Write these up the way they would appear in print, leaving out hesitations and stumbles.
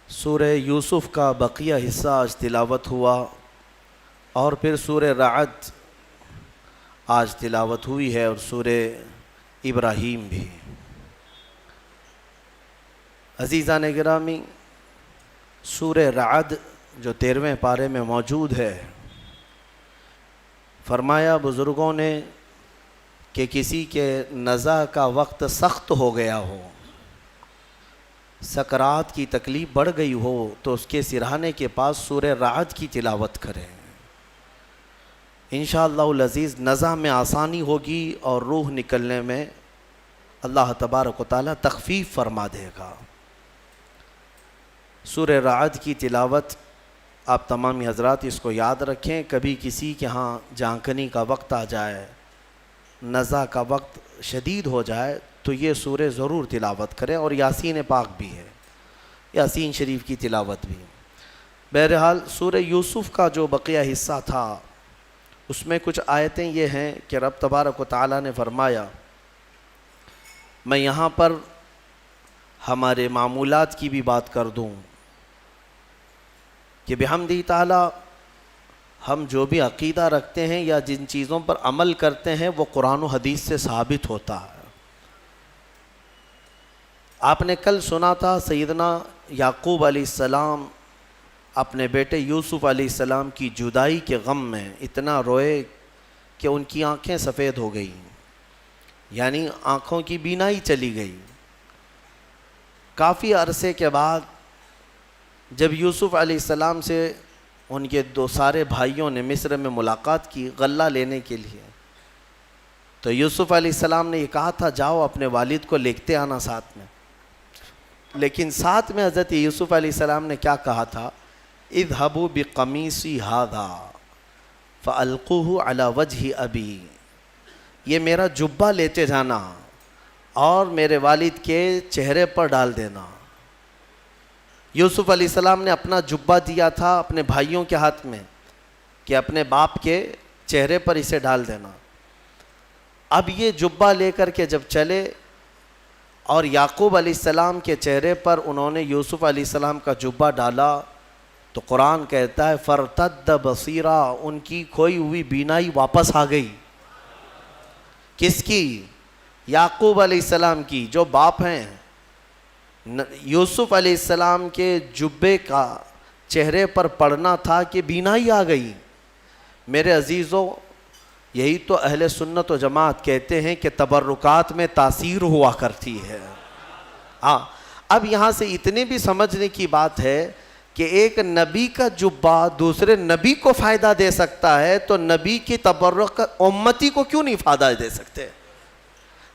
سورہ یوسف کا بقیہ حصہ آج تلاوت ہوا اور پھر سورہ رعد آج تلاوت ہوئی ہے اور سورہ ابراہیم بھی۔ عزیزان گرامی، سورہ رعد جو 13ویں پارے میں موجود ہے، فرمایا بزرگوں نے کہ کسی کے نزع کا وقت سخت ہو گیا ہو، سکرات کی تکلیف بڑھ گئی ہو، تو اس کے سرہانے کے پاس سورہ رعد کی تلاوت کریں۔ انشاءاللہ العزیز نزع میں آسانی ہوگی اور روح نکلنے میں اللہ تبارک و تعالیٰ تخفیف فرما دے گا۔ سورہ رعد کی تلاوت آپ تمامی حضرات اس کو یاد رکھیں، کبھی کسی کے ہاں جھانکنے کا وقت آ جائے، نزع کا وقت شدید ہو جائے تو یہ سورہ ضرور تلاوت کریں، اور یاسین پاک بھی ہے، یاسین شریف کی تلاوت بھی۔ بہرحال سورہ یوسف کا جو بقیہ حصہ تھا اس میں کچھ آیتیں یہ ہیں کہ رب تبارک و تعالیٰ نے فرمایا، میں یہاں پر ہمارے معمولات کی بھی بات کر دوں کہ بحمدہ تعالیٰ ہم جو بھی عقیدہ رکھتے ہیں یا جن چیزوں پر عمل کرتے ہیں وہ قرآن و حدیث سے ثابت ہوتا ہے۔ آپ نے کل سنا تھا سیدنا یعقوب علیہ السلام اپنے بیٹے یوسف علیہ السلام کی جدائی کے غم میں اتنا روئے کہ ان کی آنکھیں سفید ہو گئیں، یعنی آنکھوں کی بینائی چلی گئی۔ کافی عرصے کے بعد جب یوسف علیہ السلام سے ان کے دو سارے بھائیوں نے مصر میں ملاقات کی غلہ لینے کے لیے، تو یوسف علیہ السلام نے یہ کہا تھا جاؤ اپنے والد کو لکھتے آنا ساتھ میں، لیکن ساتھ میں حضرت یوسف علیہ السلام نے کیا کہا تھا، اذهبوا بقمیصی ھذا فالقوہ علی وجہ ابی، یہ میرا جبہ لیتے جانا اور میرے والد کے چہرے پر ڈال دینا۔ یوسف علیہ السلام نے اپنا جبہ دیا تھا اپنے بھائیوں کے ہاتھ میں کہ اپنے باپ کے چہرے پر اسے ڈال دینا۔ اب یہ جبہ لے کر کے جب چلے اور یعقوب علیہ السلام کے چہرے پر انہوں نے یوسف علیہ السلام کا جبہ ڈالا تو قرآن کہتا ہے فرتد بصیرا، ان کی کھوئی ہوئی بینائی واپس آ گئی۔ کس کی؟ یعقوب علیہ السلام کی، جو باپ ہیں۔ یوسف علیہ السلام کے جبے کا چہرے پر پڑنا تھا کہ بینائی آ گئی۔ میرے عزیزوں، یہی تو اہل سنت و جماعت کہتے ہیں کہ تبرکات میں تاثیر ہوا کرتی ہے۔ اب یہاں سے اتنی بھی سمجھنے کی بات ہے کہ ایک نبی کا جبہ دوسرے نبی کو فائدہ دے سکتا ہے، تو نبی کی تبرک امتی کو کیوں نہیں فائدہ دے سکتے؟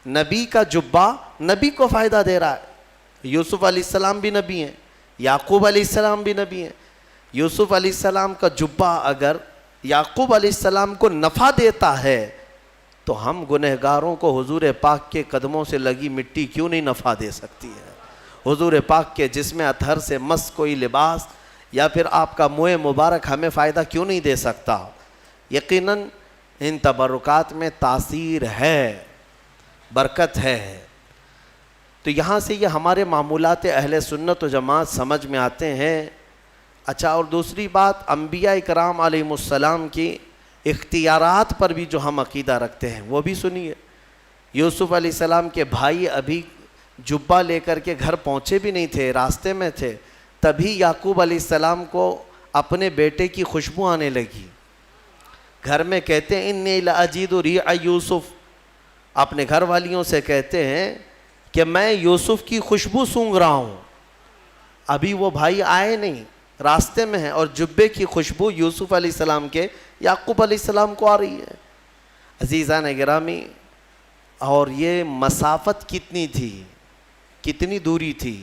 نبی کا جبہ نبی کو فائدہ دے رہا ہے۔ یوسف علیہ السلام بھی نبی ہیں، یعقوب علیہ السلام بھی نبی ہیں۔ یوسف علیہ السلام کا جبہ اگر یعقوب علیہ السلام کو نفع دیتا ہے تو ہم گنہگاروں کو حضور پاک کے قدموں سے لگی مٹی کیوں نہیں نفع دے سکتی ہے؟ حضور پاک کے جسم اطہر سے مس کوئی لباس یا پھر آپ کا منہ مبارک ہمیں فائدہ کیوں نہیں دے سکتا؟ یقیناً ان تبرکات میں تاثیر ہے، برکت ہے۔ تو یہاں سے یہ ہمارے معمولات اہل سنت و جماعت سمجھ میں آتے ہیں۔ اچھا، اور دوسری بات، انبیاء کرام علیہ السلام کی اختیارات پر بھی جو ہم عقیدہ رکھتے ہیں وہ بھی سنیے۔ یوسف علیہ السلام کے بھائی ابھی جبہ لے کر کے گھر پہنچے بھی نہیں تھے، راستے میں تھے، تبھی یعقوب علیہ السلام کو اپنے بیٹے کی خوشبو آنے لگی۔ گھر میں کہتے ہیں انی لاجد ریح یوسف، اپنے گھر والیوں سے کہتے ہیں کہ میں یوسف کی خوشبو سونگھ رہا ہوں۔ ابھی وہ بھائی آئے نہیں، راستے میں ہیں، اور جبے کی خوشبو یوسف علیہ السلام کے یعقوب علیہ السلام کو آ رہی ہے۔ عزیزان گرامی، اور یہ مسافت کتنی تھی، کتنی دوری تھی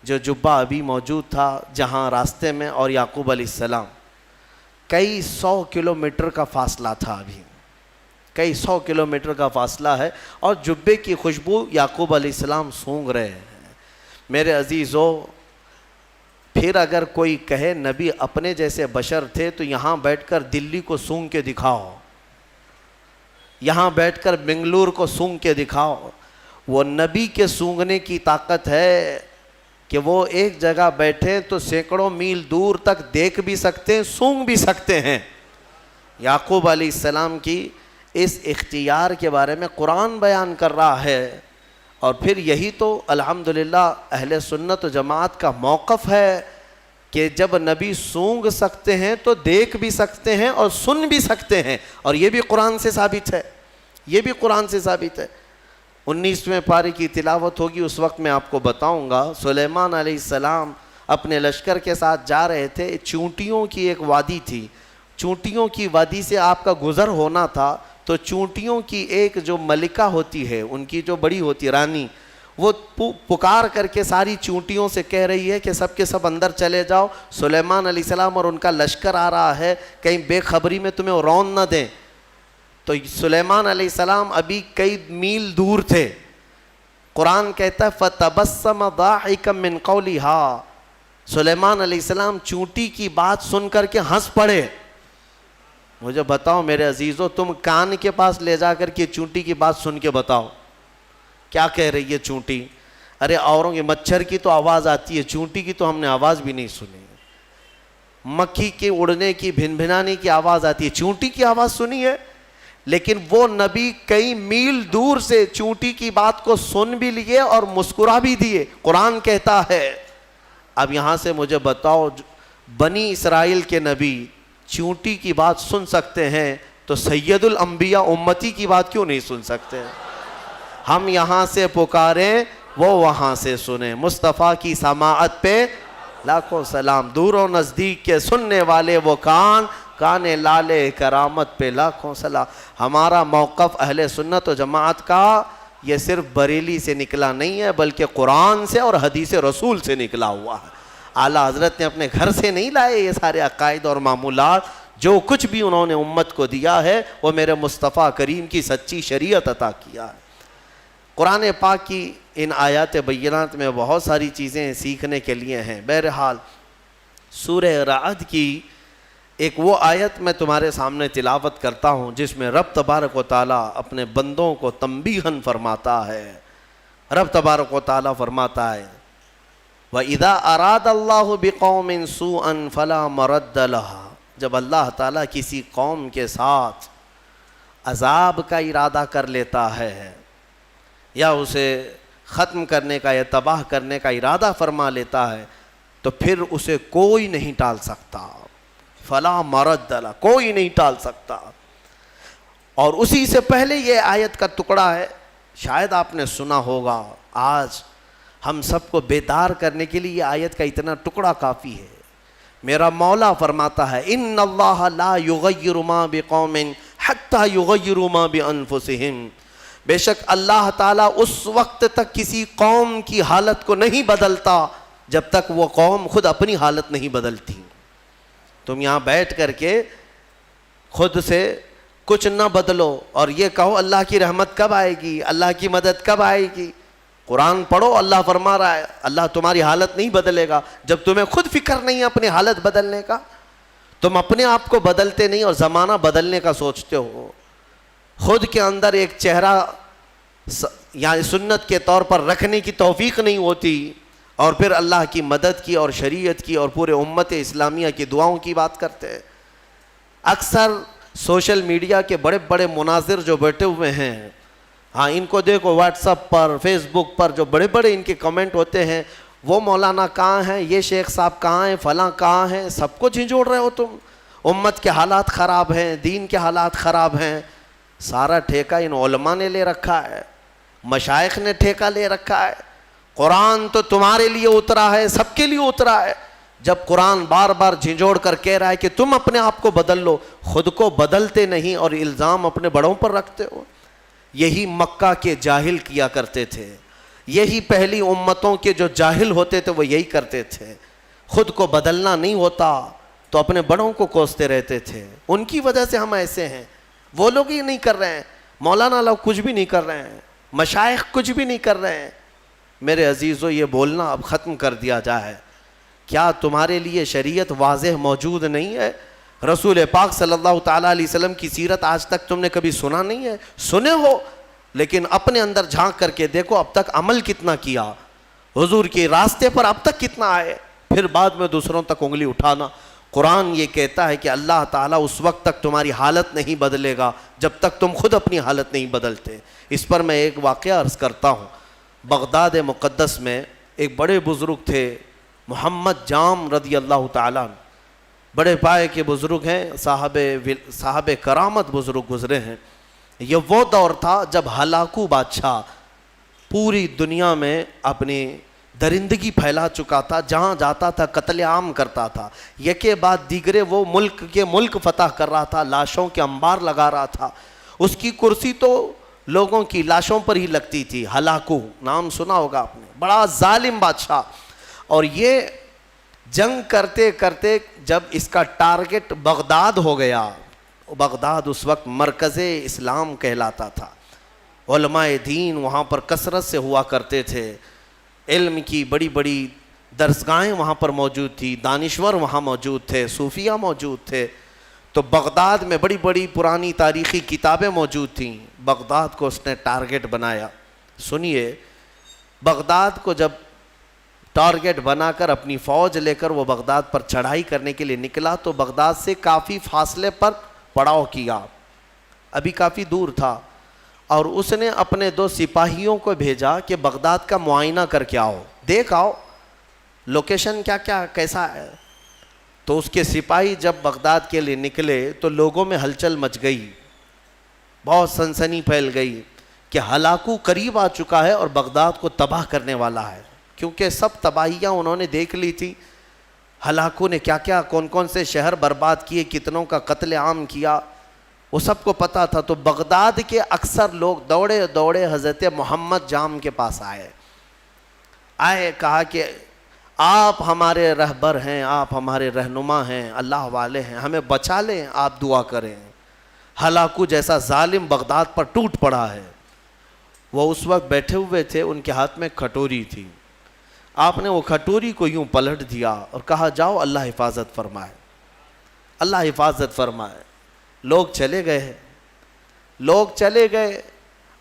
جو جبہ ابھی موجود تھا جہاں راستے میں، اور یعقوب علیہ السلام، کئی 100 کلومیٹر کا فاصلہ تھا، ابھی کئی 100 کلومیٹر کا فاصلہ ہے، اور جبے کی خوشبو یعقوب علیہ السلام سونگھ رہے ہیں۔ میرے عزیزو، پھر اگر کوئی کہے نبی اپنے جیسے بشر تھے تو یہاں بیٹھ کر دلی کو سونگھ کے دکھاؤ، یہاں بیٹھ کر بنگلور کو سونگھ کے دکھاؤ۔ وہ نبی کے سونگھنے کی طاقت ہے کہ وہ ایک جگہ بیٹھے تو سینکڑوں میل دور تک دیکھ بھی سکتے ہیں، سونگ بھی سکتے ہیں۔ یعقوب علیہ السلام کی اس اختیار کے بارے میں قرآن بیان کر رہا ہے، اور پھر یہی تو الحمدللہ اہل سنت و جماعت کا موقف ہے کہ جب نبی سونگ سکتے ہیں تو دیکھ بھی سکتے ہیں اور سن بھی سکتے ہیں، اور یہ بھی قرآن سے ثابت ہے، یہ بھی قرآن سے ثابت ہے۔ 19ویں پارے کی تلاوت ہوگی، اس وقت میں آپ کو بتاؤں گا۔ سلیمان علیہ السلام اپنے لشکر کے ساتھ جا رہے تھے، چونٹیوں کی ایک وادی تھی، چونٹیوں کی وادی سے آپ کا گزر ہونا تھا، تو چونٹیوں کی ایک جو ملکہ ہوتی ہے، ان کی جو بڑی ہوتی رانی، وہ پکار کر کے ساری چونٹیوں سے کہہ رہی ہے کہ سب کے سب اندر چلے جاؤ، سلیمان علیہ السلام اور ان کا لشکر آ رہا ہے، کہیں بے خبری میں تمہیں رون نہ دیں۔ تو سلیمان علیہ السلام ابھی کئی میل دور تھے۔ قرآن کہتا ہے فَتَبَسَّمَ ضَاحِكًا مِّن قَوْلِهَا، سلیمان علیہ السلام چونٹی کی بات سن کر کے ہنس پڑے۔ مجھے بتاؤ میرے عزیزو، تم کان کے پاس لے جا کر کے چونٹی کی بات سن کے بتاؤ کیا کہہ رہی ہے چونٹی؟ ارے اوروں کے مچھر کی تو آواز آتی ہے، چونٹی کی تو ہم نے آواز بھی نہیں سنی۔ مکھی کے اڑنے کی، بھن بھنانے کی آواز آتی ہے، چونٹی کی آواز سنی ہے؟ لیکن وہ نبی کئی میل دور سے چونٹی کی بات کو سن بھی لیے اور مسکرا بھی دیے۔ قرآن کہتا ہے، اب یہاں سے مجھے بتاؤ، بنی اسرائیل کے نبی چونٹی کی بات سن سکتے ہیں تو سید الانبیاء امتی کی بات کیوں نہیں سن سکتے؟ ہم یہاں سے پکاریں، وہ وہاں سے سنیں۔ مصطفیٰ کی سماعت پہ لاکھوں سلام، دور و نزدیک کے سننے والے وہ کان لالے کرامت پہ لاکھوں سلام۔ ہمارا موقف اہل سنت و جماعت کا یہ صرف بریلی سے نکلا نہیں ہے، بلکہ قرآن سے اور حدیث رسول سے نکلا ہوا ہے۔ اعلیٰ حضرت نے اپنے گھر سے نہیں لائے یہ سارے عقائد اور معمولات، جو کچھ بھی انہوں نے امت کو دیا ہے وہ میرے مصطفیٰ کریم کی سچی شریعت عطا کیا ہے۔ قرآن پاک کی ان آیات بینات میں بہت ساری چیزیں سیکھنے کے لیے ہیں۔ بہرحال سورہ رعد کی ایک وہ آیت میں تمہارے سامنے تلاوت کرتا ہوں جس میں رب تبارک و تعالیٰ اپنے بندوں کو تنبیہاً فرماتا ہے۔ رب تبارک و تعالیٰ فرماتا ہے وَإِذَا أَرَادَ اللَّهُ بِقَوْمٍ سُوءًا فَلَا مَرَدَّ لَهَا، جب اللہ تعالیٰ کسی قوم کے ساتھ عذاب کا ارادہ کر لیتا ہے یا اسے ختم کرنے کا یا تباہ کرنے کا ارادہ فرما لیتا ہے تو پھر اسے کوئی نہیں ٹال سکتا۔ فَلَا مَرَدَّ لَهَا، کوئی نہیں ٹال سکتا۔ اور اسی سے پہلے یہ آیت کا ٹکڑا ہے، شاید آپ نے سنا ہوگا، آج ہم سب کو بیدار کرنے کے لیے یہ آیت کا اتنا ٹکڑا کافی ہے۔ میرا مولا فرماتا ہے ان اللہ لا یغیر ما بقوم حتی یغیروا ما بانفسہم، بے شک اللہ تعالیٰ اس وقت تک کسی قوم کی حالت کو نہیں بدلتا جب تک وہ قوم خود اپنی حالت نہیں بدلتی۔ تم یہاں بیٹھ کر کے خود سے کچھ نہ بدلو اور یہ کہو اللہ کی رحمت کب آئے گی، اللہ کی مدد کب آئے گی۔ قرآن پڑھو، اللہ فرما رہا ہے اللہ تمہاری حالت نہیں بدلے گا جب تمہیں خود فکر نہیں ہے اپنی حالت بدلنے کا۔ تم اپنے آپ کو بدلتے نہیں اور زمانہ بدلنے کا سوچتے ہو۔ خود کے اندر ایک چہرہ یعنی سنت کے طور پر رکھنے کی توفیق نہیں ہوتی اور پھر اللہ کی مدد کی اور شریعت کی اور پورے امت اسلامیہ کی دعاؤں کی بات کرتے ہیں۔ اکثر سوشل میڈیا کے بڑے بڑے مناظر جو بیٹھے ہوئے ہیں، ہاں ان کو دیکھو واٹس ایپ پر، فیس بک پر جو بڑے بڑے ان کے کمنٹ ہوتے ہیں، وہ مولانا کہاں ہیں، یہ شیخ صاحب کہاں ہیں، فلاں کہاں ہیں، سب کو جھنجھوڑ رہے ہو تم۔ امت کے حالات خراب ہیں، دین کے حالات خراب ہیں، سارا ٹھیکہ ان علماء نے لے رکھا ہے، مشائخ نے ٹھیکہ لے رکھا ہے۔ قرآن تو تمہارے لیے اترا ہے، سب کے لیے اترا ہے۔ جب قرآن بار بار جھنجھوڑ کر کہہ رہا ہے کہ تم اپنے آپ کو بدل لو، خود کو بدلتے نہیں اور الزام اپنے بڑوں پر رکھتے ہو۔ یہی مکہ کے جاہل کیا کرتے تھے، یہی پہلی امتوں کے جو جاہل ہوتے تھے وہ یہی کرتے تھے۔ خود کو بدلنا نہیں ہوتا تو اپنے بڑوں کو کوستے رہتے تھے، ان کی وجہ سے ہم ایسے ہیں۔ وہ لوگ ہی نہیں کر رہے ہیں، مولانا لوگ کچھ بھی نہیں کر رہے ہیں، مشائخ کچھ بھی نہیں کر رہے ہیں۔ میرے عزیزو، یہ بولنا اب ختم کر دیا جائے۔ کیا تمہارے لیے شریعت واضح موجود نہیں ہے؟ رسول پاک صلی اللہ تعالیٰ علیہ وسلم کی سیرت آج تک تم نے کبھی سنا نہیں ہے؟ سنے ہو، لیکن اپنے اندر جھانک کر کے دیکھو اب تک عمل کتنا کیا۔ حضور کے راستے پر اب تک کتنا آئے، پھر بعد میں دوسروں تک انگلی اٹھانا۔ قرآن یہ کہتا ہے کہ اللہ تعالیٰ اس وقت تک تمہاری حالت نہیں بدلے گا جب تک تم خود اپنی حالت نہیں بدلتے۔ اس پر میں ایک واقعہ عرض کرتا ہوں۔ بغداد مقدس میں ایک بڑے بزرگ تھے، محمد جام رضی اللہ تعالیٰ عنہ، بڑے پائے کے بزرگ ہیں، صاحب کرامت بزرگ گزرے ہیں۔ یہ وہ دور تھا جب ہلاکو بادشاہ پوری دنیا میں اپنی درندگی پھیلا چکا تھا، جہاں جاتا تھا قتل عام کرتا تھا، یکے بعد دیگرے وہ ملک فتح کر رہا تھا، لاشوں کے انبار لگا رہا تھا۔ اس کی کرسی تو لوگوں کی لاشوں پر ہی لگتی تھی۔ ہلاکو نام سنا ہوگا آپ نے، بڑا ظالم بادشاہ۔ اور یہ جنگ کرتے کرتے جب اس کا ٹارگٹ بغداد ہو گیا، بغداد اس وقت مرکز اسلام کہلاتا تھا، علماء دین وہاں پر کثرت سے ہوا کرتے تھے، علم کی بڑی بڑی درسگاہیں وہاں پر موجود تھی، دانشور وہاں موجود تھے، صوفیہ موجود تھے۔ تو بغداد میں بڑی بڑی پرانی تاریخی کتابیں موجود تھیں، بغداد کو اس نے ٹارگٹ بنایا۔ سنیے، بغداد کو جب ٹارگٹ بنا کر اپنی فوج لے کر وہ بغداد پر چڑھائی کرنے کے لیے نکلا تو بغداد سے کافی فاصلے پر پڑاؤ کیا، ابھی کافی دور تھا، اور اس نے اپنے 2 سپاہیوں کو بھیجا کہ بغداد کا معائنہ کر کے آؤ، دیکھ آؤ لوکیشن کیا کیسا ہے۔ تو اس کے سپاہی جب بغداد کے لیے نکلے تو لوگوں میں ہلچل مچ گئی، بہت سنسنی پھیل گئی کہ ہلاکو قریب آ چکا ہے اور بغداد کو تباہ کرنے والا ہے، کیونکہ سب تباہیاں انہوں نے دیکھ لی تھی۔ ہلاکو نے کیا کون سے شہر برباد کیے، کتنوں کا قتل عام کیا، وہ سب کو پتا تھا۔ تو بغداد کے اکثر لوگ دوڑے دوڑے حضرت محمد جام کے پاس آئے، کہا کہ آپ ہمارے رہبر ہیں، آپ ہمارے رہنما ہیں، اللہ والے ہیں، ہمیں بچا لیں، آپ دعا کریں۔ ہلاکو جیسا ظالم بغداد پر ٹوٹ پڑا ہے۔ وہ اس وقت بیٹھے ہوئے تھے، ان کے ہاتھ میں کھٹوری تھی، آپ نے وہ کھٹوری کو یوں پلٹ دیا اور کہا جاؤ اللہ حفاظت فرمائے، اللہ حفاظت فرمائے۔ لوگ چلے گئے،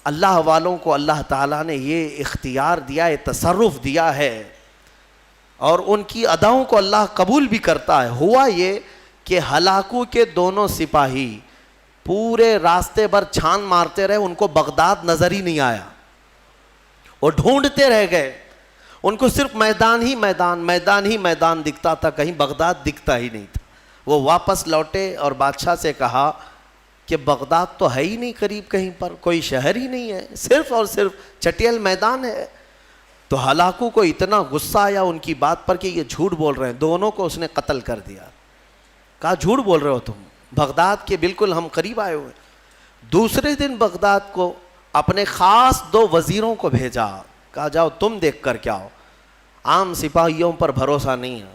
اللہ والوں کو اللہ تعالیٰ نے یہ اختیار دیا ہے، تصرف دیا ہے، اور ان کی اداؤں کو اللہ قبول بھی کرتا ہے۔ ہوا یہ کہ ہلاکو کے دونوں سپاہی پورے راستے بھر چھان مارتے رہے، ان کو بغداد نظر ہی نہیں آیا، وہ ڈھونڈتے رہ گئے، ان کو صرف میدان ہی میدان دکھتا تھا، کہیں بغداد دکھتا ہی نہیں تھا۔ وہ واپس لوٹے اور بادشاہ سے کہا کہ بغداد تو ہے ہی نہیں قریب، کہیں پر کوئی شہر ہی نہیں ہے، صرف اور صرف چٹیل میدان ہے۔ تو ہلاکو کو اتنا غصہ آیا ان کی بات پر کہ یہ جھوٹ بول رہے ہیں، دونوں کو اس نے قتل کر دیا۔ کہا جھوٹ بول رہے ہو تم، بغداد کے بالکل ہم قریب آئے ہوئے۔ دوسرے دن بغداد کو اپنے خاص 2 وزیروں کو بھیجا، کہا جاؤ تم دیکھ کر کیا ہو، عام سپاہیوں پر بھروسہ نہیں ہے۔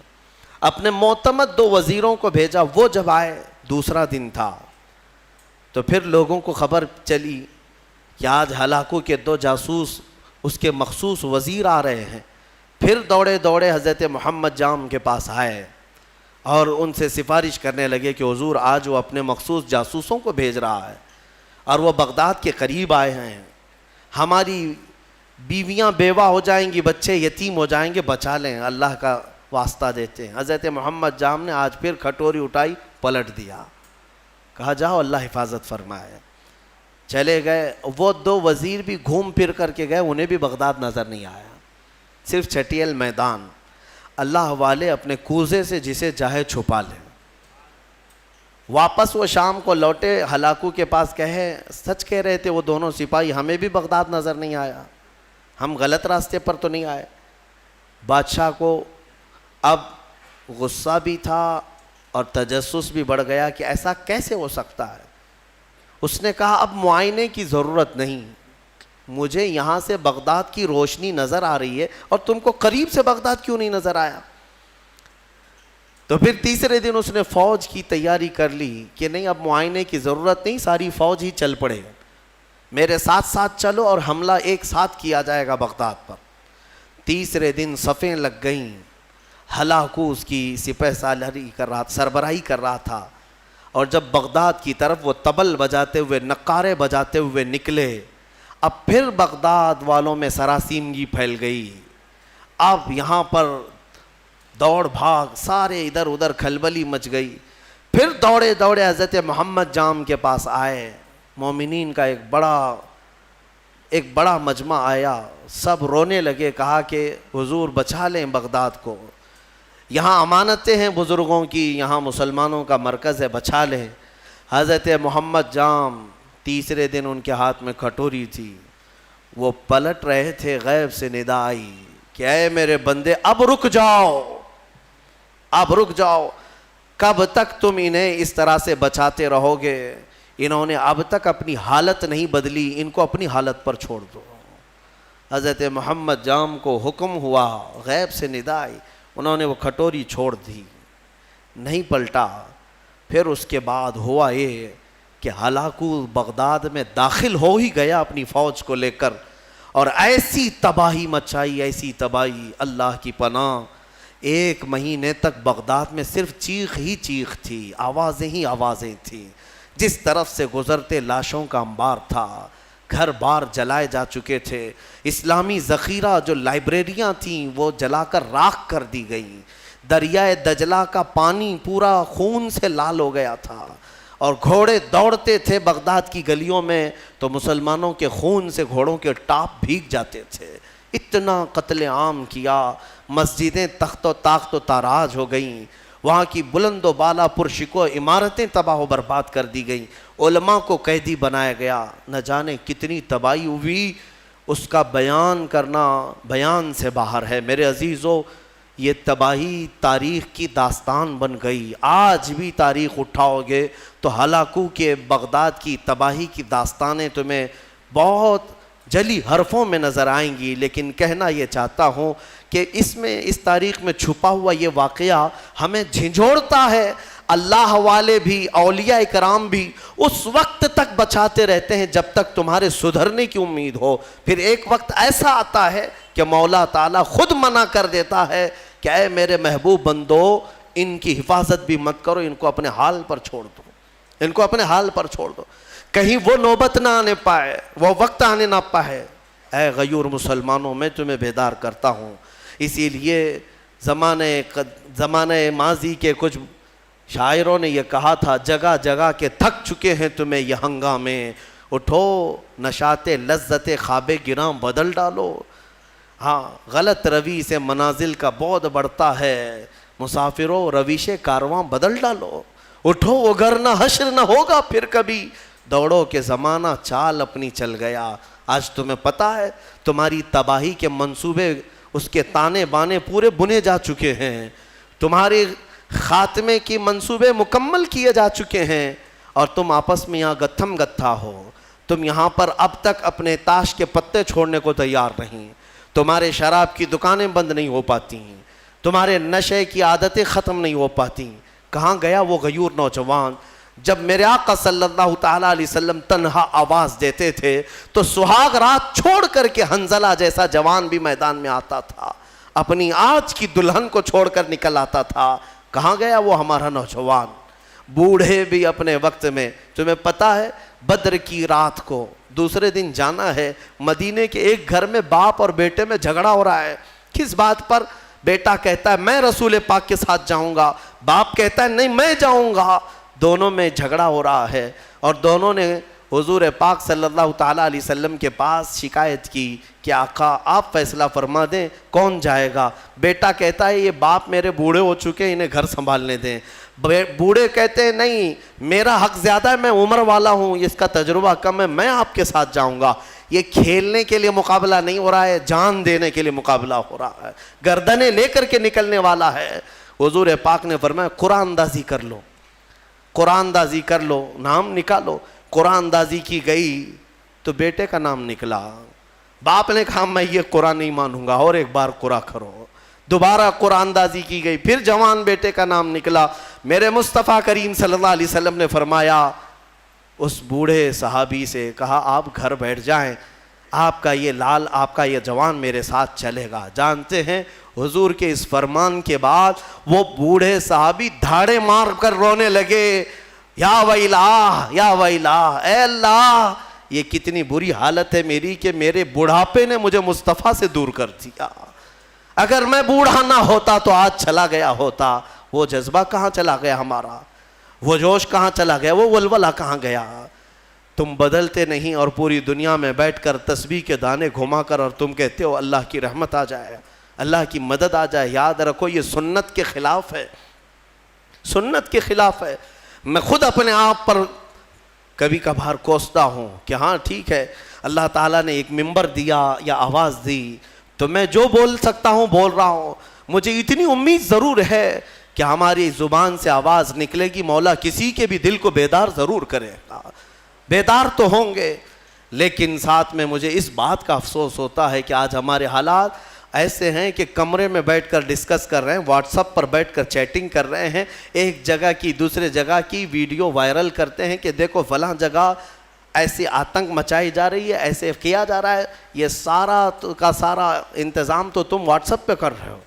اپنے معتمد 2 وزیروں کو بھیجا، وہ جب آئے، دوسرا دن تھا، تو پھر لوگوں کو خبر چلی کہ آج ہلاکو کے 2 جاسوس اس کے مخصوص وزیر آ رہے ہیں۔ پھر دوڑے دوڑے حضرت محمد جام کے پاس آئے اور ان سے سفارش کرنے لگے کہ حضور آج وہ اپنے مخصوص جاسوسوں کو بھیج رہا ہے اور وہ بغداد کے قریب آئے ہیں، ہماری بیویاں بیوہ ہو جائیں گی، بچے یتیم ہو جائیں گے، بچا لیں، اللہ کا واسطہ دیتے ہیں۔ حضرت محمد جام نے آج پھر کھٹوری اٹھائی، پلٹ دیا، کہا جاؤ اللہ حفاظت فرمائے۔ چلے گئے، وہ 2 وزیر بھی گھوم پھر کر کے گئے، انہیں بھی بغداد نظر نہیں آیا، صرف چٹیل میدان۔ اللہ والے اپنے کوزے سے جسے چاہے چھپا لیں۔ واپس وہ شام کو لوٹے، ہلاکو کے پاس کہے سچ کہہ رہے تھے وہ دونوں سپاہی، ہمیں بھی بغداد نظر نہیں آیا، ہم غلط راستے پر تو نہیں آئے۔ بادشاہ کو اب غصہ بھی تھا اور تجسس بھی بڑھ گیا کہ ایسا کیسے ہو سکتا ہے۔ اس نے کہا اب معائنے کی ضرورت نہیں، مجھے یہاں سے بغداد کی روشنی نظر آ رہی ہے اور تم کو قریب سے بغداد کیوں نہیں نظر آیا؟ تو پھر تیسرے دن اس نے فوج کی تیاری کر لی کہ نہیں اب معائنے کی ضرورت نہیں، ساری فوج ہی چل پڑے، میرے ساتھ ساتھ چلو اور حملہ ایک ساتھ کیا جائے گا بغداد پر۔ تیسرے دن صفیں لگ گئیں، ہلاکو اس کی سپہ سالاری کر رہا، سربراہی کر رہا تھا، اور جب بغداد کی طرف وہ طبل بجاتے ہوئے، نقارے بجاتے ہوئے نکلے، اب پھر بغداد والوں میں سراسیمگی پھیل گئی۔ اب یہاں پر دوڑ بھاگ، سارے ادھر ادھر کھلبلی مچ گئی. پھر دوڑے دوڑے حضرت محمد جام کے پاس آئے. مومنین کا ایک بڑا مجمع آیا، سب رونے لگے. کہا کہ حضور بچا لیں بغداد کو، یہاں امانتیں ہیں بزرگوں کی، یہاں مسلمانوں کا مرکز ہے، بچا لیں. حضرت محمد جام تیسرے دن ان کے ہاتھ میں کٹوری تھی، وہ پلٹ رہے تھے، غیب سے ندا آئی کہ اے میرے بندے اب رک جاؤ، اب رک جاؤ. کب تک تم انہیں اس طرح سے بچاتے رہو گے؟ انہوں نے اب تک اپنی حالت نہیں بدلی، ان کو اپنی حالت پر چھوڑ دو. حضرت محمد جام کو حکم ہوا، غیب سے ندا آئی، انہوں نے وہ کھٹوری چھوڑ دی، نہیں پلٹا. پھر اس کے بعد ہوا یہ کہ ہلاکو بغداد میں داخل ہو ہی گیا اپنی فوج کو لے کر، اور ایسی تباہی مچائی، ایسی تباہی، اللہ کی پناہ. 1 مہینے تک بغداد میں صرف چیخ ہی چیخ تھی، آوازیں ہی آوازیں تھیں. جس طرف سے گزرتے لاشوں کا انبار تھا، گھر بار جلائے جا چکے تھے، اسلامی ذخیرہ جو لائبریریاں تھیں وہ جلا کر راکھ کر دی گئیں. دریائے دجلہ کا پانی پورا خون سے لال ہو گیا تھا، اور گھوڑے دوڑتے تھے بغداد کی گلیوں میں تو مسلمانوں کے خون سے گھوڑوں کے ٹاپ بھیگ جاتے تھے. اتنا قتل عام کیا، مسجدیں تخت و طاقت و تاراج ہو گئیں، وہاں کی بلند و بالا پرشکو عمارتیں تباہ و برباد کر دی گئیں، علماء کو قیدی بنایا گیا. نہ جانے کتنی تباہی ہوئی، اس کا بیان کرنا بیان سے باہر ہے. میرے عزیزو، یہ تباہی تاریخ کی داستان بن گئی. آج بھی تاریخ اٹھاؤ گے تو ہلاکو کے بغداد کی تباہی کی داستانیں تمہیں بہت جلی حرفوں میں نظر آئیں گی. لیکن کہنا یہ چاہتا ہوں کہ اس تاریخ میں چھپا ہوا یہ واقعہ ہمیں جھنجھوڑتا ہے. اللہ والے بھی، اولیاء کرام بھی اس وقت تک بچاتے رہتے ہیں جب تک تمہارے سدھرنے کی امید ہو. پھر ایک وقت ایسا آتا ہے کہ مولا تعالیٰ خود منع کر دیتا ہے کہ اے میرے محبوب بندو، ان کی حفاظت بھی مت کرو، ان کو اپنے حال پر چھوڑ دو، ان کو اپنے حال پر چھوڑ دو، کہیں وہ نوبت نہ آنے پائے، وہ وقت آنے نہ پائے. اے غیور مسلمانوں، میں تمہیں بیدار کرتا ہوں. اسی لیے زمانہ ماضی کے کچھ شاعروں نے یہ کہا تھا، جگہ جگہ کے تھک چکے ہیں تمہیں یہ ہنگامے، اٹھو نشاط لذت خواب گراں بدل ڈالو. ہاں، غلط روی سے منازل کا بعد بڑھتا ہے، مسافروں رویش کارواں بدل ڈالو. اٹھو وگرنہ حشر نہ ہوگا پھر کبھی، دوڑو کہ زمانہ چال اپنی چل گیا. آج تمہیں پتہ ہے تمہاری تباہی کے منصوبے، اس کے تانے بانے پورے بنے جا چکے ہیں، تمہارے خاتمے کی منصوبے مکمل کیے جا چکے ہیں، اور تم آپس میں یہاں گتھم گتھا ہو. تم یہاں پر اب تک اپنے تاش کے پتے چھوڑنے کو تیار نہیں، تمہارے شراب کی دکانیں بند نہیں ہو پاتی، تمہارے نشے کی عادتیں ختم نہیں ہو پاتی. کہاں گیا وہ غیور نوجوان؟ جب میرے آقا صلی اللہ تعالیٰ علیہ وسلم تنہا آواز دیتے تھے تو سہاگ رات چھوڑ کر کے حنظلہ جیسا جوان بھی میدان میں آتا تھا، اپنی آج کی دلہن کو چھوڑ کر نکل آتا تھا. کہاں گیا وہ ہمارا نوجوان؟ بوڑھے بھی اپنے وقت میں، تمہیں پتہ ہے بدر کی رات کو دوسرے دن جانا ہے، مدینے کے ایک گھر میں باپ اور بیٹے میں جھگڑا ہو رہا ہے. کس بات پر؟ بیٹا کہتا ہے میں رسول پاک کے ساتھ جاؤں گا، باپ کہتا ہے نہیں میں جاؤں گا. دونوں میں جھگڑا ہو رہا ہے، اور دونوں نے حضور پاک صلی اللہ تعالیٰ علیہ وسلم کے پاس شکایت کی کہ آقا آپ فیصلہ فرما دیں کون جائے گا. بیٹا کہتا ہے یہ باپ میرے بوڑھے ہو چکے ہیں، انہیں گھر سنبھالنے دیں. بوڑھے کہتے ہیں نہیں میرا حق زیادہ ہے، میں عمر والا ہوں، اس کا تجربہ کم ہے، میں آپ کے ساتھ جاؤں گا. یہ کھیلنے کے لیے مقابلہ نہیں ہو رہا ہے، جان دینے کے لیے مقابلہ ہو رہا ہے، گردنیں لے کر کے نکلنے والا ہے. حضور پاک نے فرمایا قرآن اندازی کر لو، قرآن اندازی کر لو، نام نکالو. قرآن اندازی کی گئی تو بیٹے کا نام نکلا. باپ نے کہا میں یہ قرآن نہیں مانوں گا، اور ایک بار قرآن کرو. دوبارہ قرآن اندازی کی گئی، پھر جوان بیٹے کا نام نکلا. میرے مصطفیٰ کریم صلی اللہ علیہ وسلم نے فرمایا اس بوڑھے صحابی سے، کہا آپ گھر بیٹھ جائیں، آپ کا یہ لال، آپ کا یہ جوان میرے ساتھ چلے گا. جانتے ہیں حضور کے اس فرمان کے بعد وہ بوڑھے صحابی دھاڑے مار کر رونے لگے، یا ویلا یا ویلا، اے اللہ یہ کتنی بری حالت ہے میری کہ میرے بڑھاپے نے مجھے مصطفیٰ سے دور کر دیا. اگر میں بوڑھا نہ ہوتا تو آج چلا گیا ہوتا. وہ جذبہ کہاں چلا گیا ہمارا؟ وہ جوش کہاں چلا گیا؟ وہ ولولہ کہاں گیا؟ تم بدلتے نہیں اور پوری دنیا میں بیٹھ کر تسبیح کے دانے گھما کر اور تم کہتے ہو اللہ کی رحمت آ جائے، اللہ کی مدد آ جائے. یاد رکھو یہ سنت کے خلاف ہے، سنت کے خلاف ہے. میں خود اپنے آپ پر کبھی کبھار کوستا ہوں کہ ہاں ٹھیک ہے، اللہ تعالیٰ نے ایک منبر دیا یا آواز دی تو میں جو بول سکتا ہوں بول رہا ہوں. مجھے اتنی امید ضرور ہے کہ ہماری زبان سے آواز نکلے گی، مولا کسی کے بھی دل کو بیدار ضرور کرے گا. بیدار تو ہوں گے، لیکن ساتھ میں مجھے اس بات کا افسوس ہوتا ہے کہ آج ہمارے حالات ایسے ہیں کہ کمرے میں بیٹھ کر ڈسکس کر رہے ہیں، واٹس ایپ پر بیٹھ کر چیٹنگ کر رہے ہیں، ایک جگہ کی دوسرے جگہ کی ویڈیو وائرل کرتے ہیں کہ دیکھو فلاں جگہ ایسی آتنک مچائی جا رہی ہے، ایسے کیا جا رہا ہے. یہ سارا کا سارا انتظام تو تم واٹس ایپ پہ کر رہے ہو،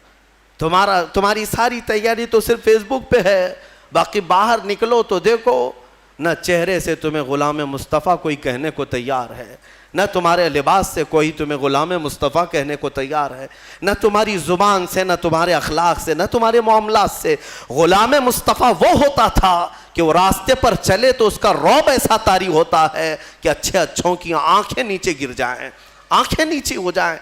تمہاری ساری تیاری تو صرف فیس بک پہ ہے. باقی باہر نکلو تو دیکھو نہ چہرے سے تمہیں غلام مصطفیٰ کوئی کہنے کو تیار ہے، نہ تمہارے لباس سے کوئی تمہیں غلام مصطفیٰ کہنے کو تیار ہے، نہ تمہاری زبان سے، نہ تمہارے اخلاق سے، نہ تمہارے معاملات سے. غلام مصطفیٰ وہ ہوتا تھا کہ وہ راستے پر چلے تو اس کا رعب ایسا طاری ہوتا ہے کہ اچھے اچھوں کی آنکھیں نیچے گر جائیں، آنکھیں نیچے ہو جائیں.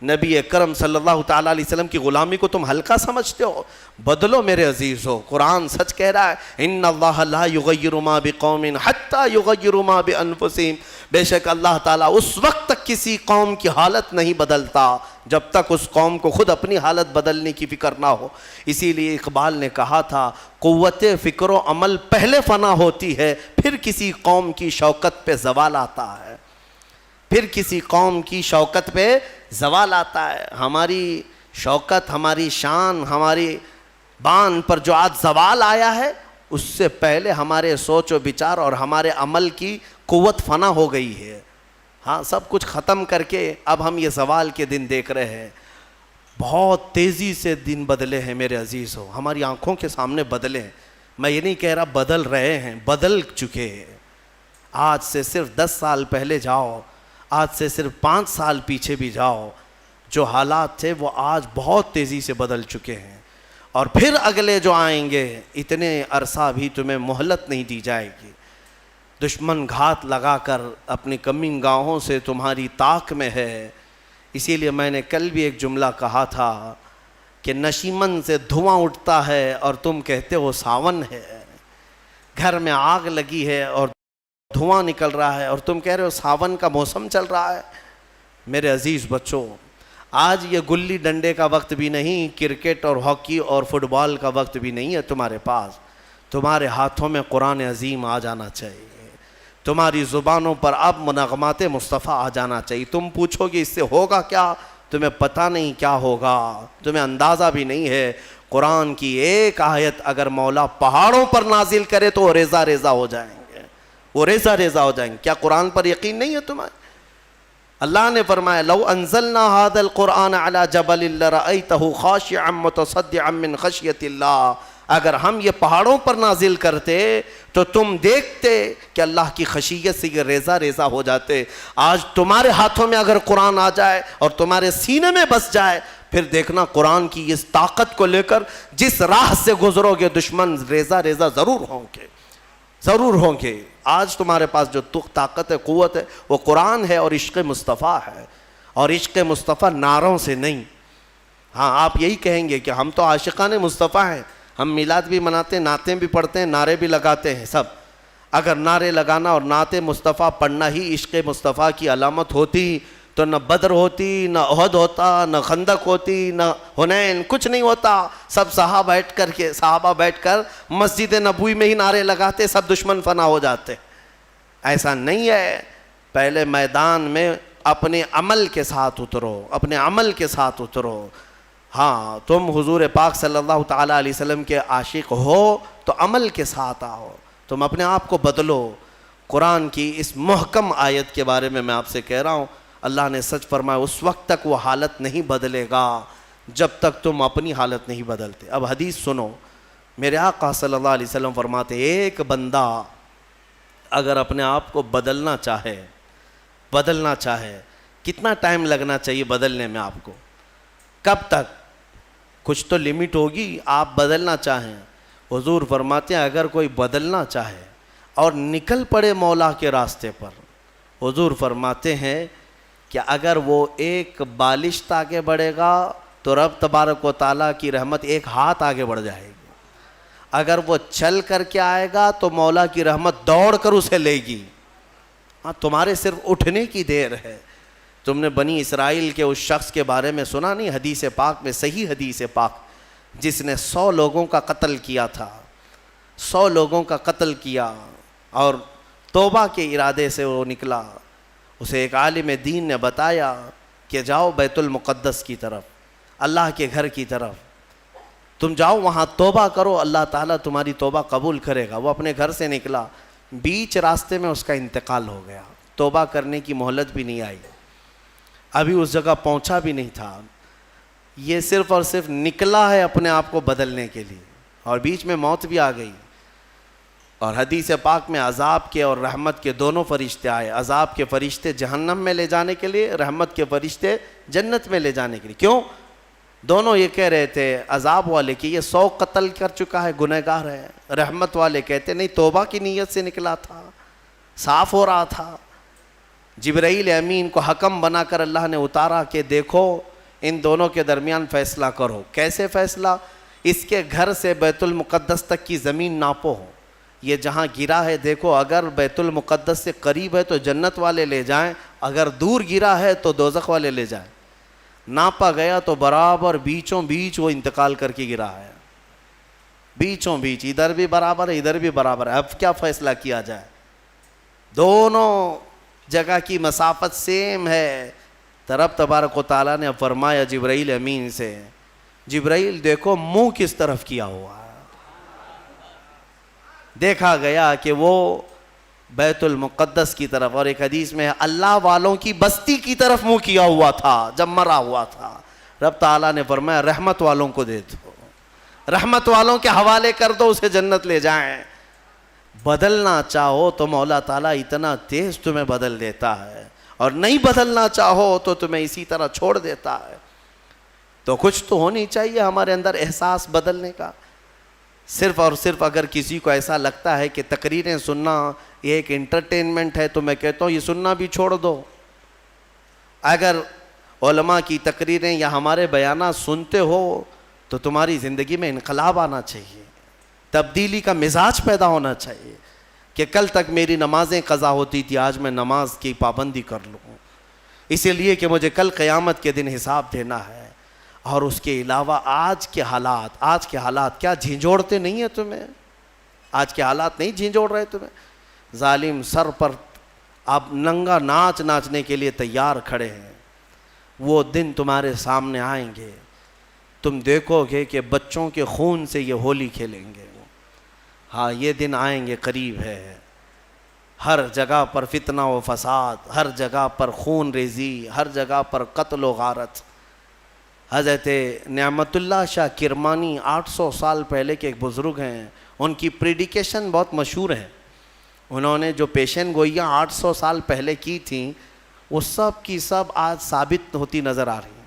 نبی اکرم صلی اللہ تعالیٰ علیہ وسلم کی غلامی کو تم ہلکا سمجھتے ہو؟ بدلو میرے عزیزو، قرآن سچ کہہ رہا ہے ان اللہ لا یغیر ما بقوم حتی یغیروا ما بانفسہم. بے شک اللہ تعالیٰ اس وقت تک کسی قوم کی حالت نہیں بدلتا جب تک اس قوم کو خود اپنی حالت بدلنے کی فکر نہ ہو. اسی لیے اقبال نے کہا تھا قوت فکر و عمل پہلے فنا ہوتی ہے، پھر کسی قوم کی شوکت پہ زوال آتا ہے، پھر کسی قوم کی شوکت پہ زوال آتا ہے. ہماری شوکت، ہماری شان، ہماری بان پر جو آج زوال آیا ہے اس سے پہلے ہمارے سوچ و بچار اور ہمارے عمل کی قوت فنا ہو گئی ہے. ہاں سب کچھ ختم کر کے اب ہم یہ زوال کے دن دیکھ رہے ہیں. بہت تیزی سے دن بدلے ہیں میرے عزیزو، ہماری آنکھوں کے سامنے بدلے ہیں. میں یہ نہیں کہہ رہا بدل رہے ہیں، بدل چکے ہیں. آج سے صرف 10 سال پہلے جاؤ، آج سے صرف 5 سال پیچھے بھی جاؤ، جو حالات تھے وہ آج بہت تیزی سے بدل چکے ہیں. اور پھر اگلے جو آئیں گے اتنے عرصہ بھی تمہیں مہلت نہیں دی جائے گی. دشمن گھات لگا کر اپنی کمین گاہوں سے تمہاری طاق میں ہے. اسی لیے میں نے کل بھی ایک جملہ کہا تھا کہ نشیمن سے دھواں اٹھتا ہے اور تم کہتے ہو ساون ہے. گھر میں آگ لگی ہے اور دھواں نکل رہا ہے اور تم کہہ رہے ہو ساون کا موسم چل رہا ہے. میرے عزیز بچوں، آج یہ گلی ڈنڈے کا وقت بھی نہیں، کرکٹ اور ہاکی اور فٹ بال کا وقت بھی نہیں ہے تمہارے پاس. تمہارے ہاتھوں میں قرآن عظیم آ جانا چاہیے، تمہاری زبانوں پر اب منغمات مصطفیٰ آ جانا چاہیے. تم پوچھو گے اس سے ہوگا کیا؟ تمہیں پتہ نہیں کیا ہوگا، تمہیں اندازہ بھی نہیں ہے. قرآن کی ایک آیت اگر مولا پہاڑوں پر نازل کرے تو وہ ریزہ ریزہ ہو جائیں گے، وہ ریزہ ریزہ ہو جائیں گے. کیا قرآن پر یقین نہیں ہے تمہیں؟ اللہ نے فرمایا لو انزلنا هذا القرآن على جبل لرأيته خاشعا متصدعا من خشیۃ اللہ. اگر ہم یہ پہاڑوں پر نازل کرتے تو تم دیکھتے کہ اللہ کی خشیت سے یہ ریزہ ریزہ ہو جاتے. آج تمہارے ہاتھوں میں اگر قرآن آ جائے اور تمہارے سینے میں بس جائے، پھر دیکھنا قرآن کی اس طاقت کو لے کر جس راہ سے گزرو گے دشمن ریزہ ریزہ ضرور ہوں گے، ضرور ہوں گے. آج تمہارے پاس جو طاقت ہے، قوت ہے، وہ قرآن ہے اور عشق مصطفیٰ ہے. اور عشق مصطفیٰ نعروں سے نہیں. ہاں آپ یہی کہیں گے کہ ہم تو عاشقان مصطفیٰ ہیں، ہم میلاد بھی مناتے ہیں، نعتیں بھی پڑھتے ہیں، نعرے بھی لگاتے ہیں سب. اگر نعرے لگانا اور نعت مصطفیٰ پڑھنا ہی عشق مصطفیٰ کی علامت ہوتی تو نہ بدر ہوتی، نہ احد ہوتا، نہ خندق ہوتی، نہ حنین، کچھ نہیں ہوتا. سب صحابہ بیٹھ کر مسجد نبوی میں ہی نعرے لگاتے، سب دشمن فنا ہو جاتے. ایسا نہیں ہے. پہلے میدان میں اپنے عمل کے ساتھ اترو، اپنے عمل کے ساتھ اترو. ہاں تم حضور پاک صلی اللہ تعالیٰ علیہ وسلم کے عاشق ہو تو عمل کے ساتھ آؤ، تم اپنے آپ کو بدلو. قرآن کی اس محکم آیت کے بارے میں آپ سے کہہ رہا ہوں، اللہ نے سچ فرمایا اس وقت تک وہ حالت نہیں بدلے گا جب تک تم اپنی حالت نہیں بدلتے. اب حدیث سنو. میرے آقا صلی اللہ علیہ وسلم فرماتے ایک بندہ اگر اپنے آپ کو بدلنا چاہے، کتنا ٹائم لگنا چاہیے بدلنے میں آپ کو؟ کب تک؟ کچھ تو لمٹ ہوگی. آپ بدلنا چاہیں, حضور فرماتے ہیں اگر کوئی بدلنا چاہے اور نکل پڑے مولا کے راستے پر, حضور فرماتے ہیں کہ اگر وہ ایک بالشت آگے بڑھے گا تو رب تبارک و تعالیٰ کی رحمت ایک ہاتھ آگے بڑھ جائے گی. اگر وہ چل کر کے آئے گا تو مولا کی رحمت دوڑ کر اسے لے گی. ہاں, تمہارے صرف اٹھنے کی دیر ہے. تم نے بنی اسرائیل کے اس شخص کے بارے میں سنا نہیں؟ حدیث پاک میں, صحیح حدیث پاک, جس نے 100 لوگوں کا قتل کیا تھا, 100 لوگوں کا قتل کیا اور توبہ کے ارادے سے وہ نکلا. اسے ایک عالم دین نے بتایا کہ جاؤ بیت المقدس کی طرف, اللہ کے گھر کی طرف, تم جاؤ وہاں توبہ کرو, اللہ تعالیٰ تمہاری توبہ قبول کرے گا. وہ اپنے گھر سے نکلا, بیچ راستے میں اس کا انتقال ہو گیا. توبہ کرنے کی مہلت بھی نہیں آئی, ابھی اس جگہ پہنچا بھی نہیں تھا. یہ صرف اور صرف نکلا ہے اپنے آپ کو بدلنے کے لیے, اور بیچ میں موت بھی آ گئی. اور حدیث پاک میں عذاب کے اور رحمت کے دونوں فرشتے آئے. عذاب کے فرشتے جہنم میں لے جانے کے لیے, رحمت کے فرشتے جنت میں لے جانے کے لیے. کیوں؟ دونوں یہ کہہ رہے تھے, عذاب والے کہ یہ 100 قتل کر چکا ہے, گنہگار ہے. رحمت والے کہتے نہیں, توبہ کی نیت سے نکلا تھا, صاف ہو رہا تھا. جبرائیل امین کو حکم بنا کر اللہ نے اتارا کہ دیکھو ان دونوں کے درمیان فیصلہ کرو. کیسے فیصلہ؟ اس کے گھر سے بیت المقدس تک کی زمین ناپو, یہ جہاں گرا ہے دیکھو, اگر بیت المقدس سے قریب ہے تو جنت والے لے جائیں, اگر دور گرا ہے تو دوزخ والے لے جائیں. ناپا گیا تو برابر بیچوں بیچ وہ انتقال کر کے گرا ہے, بیچوں بیچ, ادھر بھی برابر ہے ادھر بھی برابر ہے. اب کیا فیصلہ کیا جائے؟ دونوں جگہ کی مسافت سیم ہے. رب تبارک و تعالیٰ نے فرمایا جبرائیل امین سے, جبرائیل دیکھو منہ کس طرف کیا ہوا ہے. دیکھا گیا کہ وہ بیت المقدس کی طرف, اور ایک حدیث میں اللہ والوں کی بستی کی طرف منہ کیا ہوا تھا جب مرا ہوا تھا. رب تعالیٰ نے فرمایا رحمت والوں کو دے دو, رحمت والوں کے حوالے کر دو, اسے جنت لے جائیں. بدلنا چاہو تو مولا تعالیٰ اتنا تیز تمہیں بدل دیتا ہے, اور نہیں بدلنا چاہو تو تمہیں اسی طرح چھوڑ دیتا ہے. تو کچھ تو ہونی چاہیے ہمارے اندر احساس بدلنے کا. صرف اور صرف اگر کسی کو ایسا لگتا ہے کہ تقریریں سننا یہ ایک انٹرٹینمنٹ ہے, تو میں کہتا ہوں یہ سننا بھی چھوڑ دو. اگر علماء کی تقریریں یا ہمارے بیانات سنتے ہو تو تمہاری زندگی میں انقلاب آنا چاہیے, تبدیلی کا مزاج پیدا ہونا چاہیے کہ کل تک میری نمازیں قضا ہوتی تھی, آج میں نماز کی پابندی کر لوں, اسی لیے کہ مجھے کل قیامت کے دن حساب دینا ہے. اور اس کے علاوہ آج کے حالات کیا جھنجھوڑتے نہیں ہیں تمہیں؟ آج کے حالات نہیں جھنجھوڑ رہے تمہیں؟ ظالم سر پر آپ ننگا ناچنے کے لیے تیار کھڑے ہیں. وہ دن تمہارے سامنے آئیں گے, تم دیکھو گے کہ بچوں کے خون سے یہ ہولی کھیلیں گے. ہاں یہ دن آئیں گے, قریب ہے. ہر جگہ پر فتنہ و فساد, ہر جگہ پر خون ریزی, ہر جگہ پر قتل و غارت. حضرت نعمت اللہ شاہ کرمانی 800 سال پہلے کے ایک بزرگ ہیں, ان کی پریڈیکیشن بہت مشہور ہے. انہوں نے جو پیشن گوئیاں 800 سال پہلے کی تھیں وہ سب کی سب آج ثابت ہوتی نظر آ رہی ہیں.